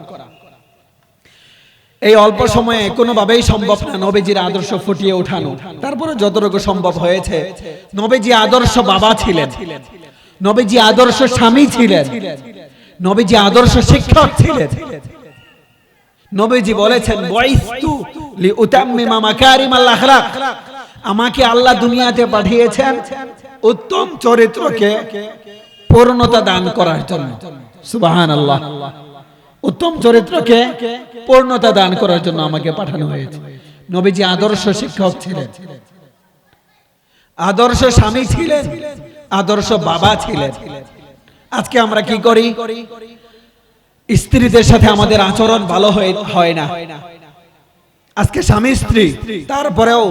এই অল্প সময়ে কোনোভাবেই সম্ভব না নবীজির আদর্শ ফুটিয়ে ওঠানো। তারপরে যতটুকু সম্ভব হয়েছে, নবীজি আদর্শ বাবা ছিলেন, নবীজি আদর্শ স্বামী ছিলেন, নবীজি আদর্শ শিক্ষক ছিলেন। নবীজি বলেছেন, বুইসতু লিউতাম্মিমা মাকারিমাল আখলাক, আমাকে আল্লাহ দুনিয়াতে পাঠিয়েছেন উত্তম চরিত্রকে পূর্ণতা দান করার জন্য। সুবহানাল্লাহ। উত্তম চরিত্রকে পূর্ণতা দান করার জন্য আমাকে পাঠানো হয়েছে। নবীজি আদর্শ শিক্ষক ছিলেন, আদর্শ স্বামী ছিলেন, আদর্শ বাবা ছিলেন। আজকে আমরা কি করি? স্ত্রীদের সাথে আমাদের আচরণ ভালো হয় না। আজকে স্বামী স্ত্রী, তারপরেও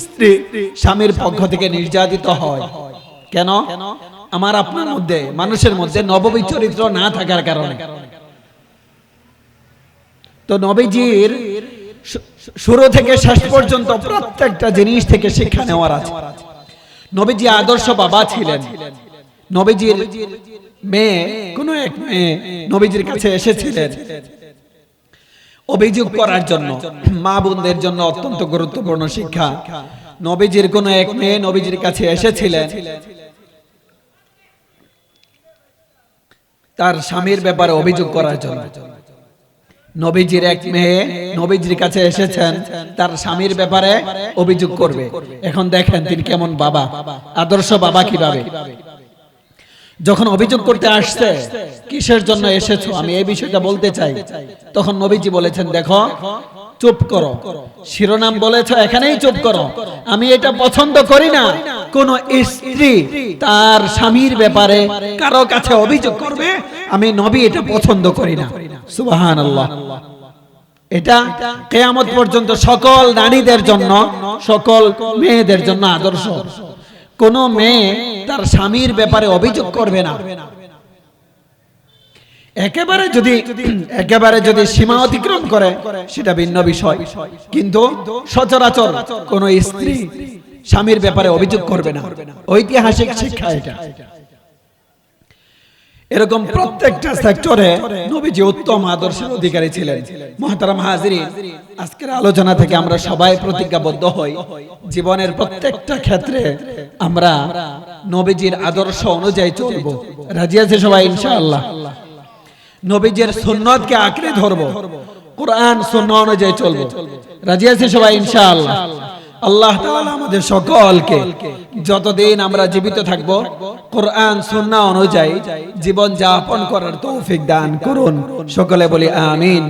স্ত্রী স্বামীর পক্ষ থেকে নির্যাতিত হয়। কেন? আমার আপনার মধ্যে, মানুষের মধ্যে নববী চরিত্র না থাকার কারণে। তো নবীজির শুরু থেকে শেষ পর্যন্ত প্রত্যেকটা জিনিস থেকে শিক্ষা নেওয়ার আছে। নবীজি আদর্শ বাবা ছিলেন। নবীজির মেয়ে, কোন এক মেয়ে নবীজির কাছে এসেছিলেন অভিযোগ করার জন্য। মা বোনদের জন্য অত্যন্ত গুরুত্বপূর্ণ শিক্ষা। নবীজির কোন এক মেয়ে নবীজির কাছে এসেছিলেন তার স্বামীর ব্যাপারে অভিযোগ করার জন্য। নবীজির এক মেয়ে নবীজির কাছে এসেছেন তার স্বামীর ব্যাপারে অভিযোগ করবে। এখন দেখেন তিনি কেমন বাবা, আদর্শ বাবা কিভাবে। যখন অভিযোগ করতে আসছে, কিসের জন্য এসেছো আমি এই বিষয়টা বলতে চাই, তখন নবীজি বলেছেন, দেখো চুপ করো, শিরোনাম বলেছো এখানেই চুপ করো। আমি এটা পছন্দ করি না কোন স্ত্রী তার স্বামীর ব্যাপারে কারো কাছে অভিযোগ করবে। আমি নবী এটা পছন্দ করি না। সুবহানাল্লাহ। এটা কিয়ামত পর্যন্ত সকল নারীদের জন্য, সকল মেয়েদের জন্য আদর্শ। কোন মেয়ে তার স্বামীর ব্যাপারে অভিযোগ করবে না। একেবারে যদি সীমা অতিক্রম করে সেটা ভিন্ন বিষয়, কিন্তু সচরাচর কোন স্ত্রী স্বামীর ব্যাপারে অভিযোগ করবে না। ঐতিহাসিক শিক্ষা এটা। এরকম প্রত্যেকটা সেক্টরে নবীজি উত্তম আদর্শের অধিকারী ছিলেন। মুহতারাম হাজিরিন, আজকের আলোচনা থেকে আমরা সবাই প্রতিজ্ঞাবদ্ধ হই জীবনের প্রত্যেকটা ক্ষেত্রে আমরা নবীজির আদর্শ অনুযায়ী চলব। রাজি আছে সবাই ইনশাআল্লাহ? নবীজির সুন্নতকে আঁকড়ে ধরব, কোরআন সুন্নাহ অনুযায়ী চলব। রাজি আছে সবাই ইনশাআল্লাহ? আল্লাহ তাআলা আমাদের সকলকে যতদিন আমরা জীবিত থাকব কোরআন সুন্নাহ অনুযায়ী জীবন যাপন করার তৌফিক দান করুন। সকলে বলি আমিন।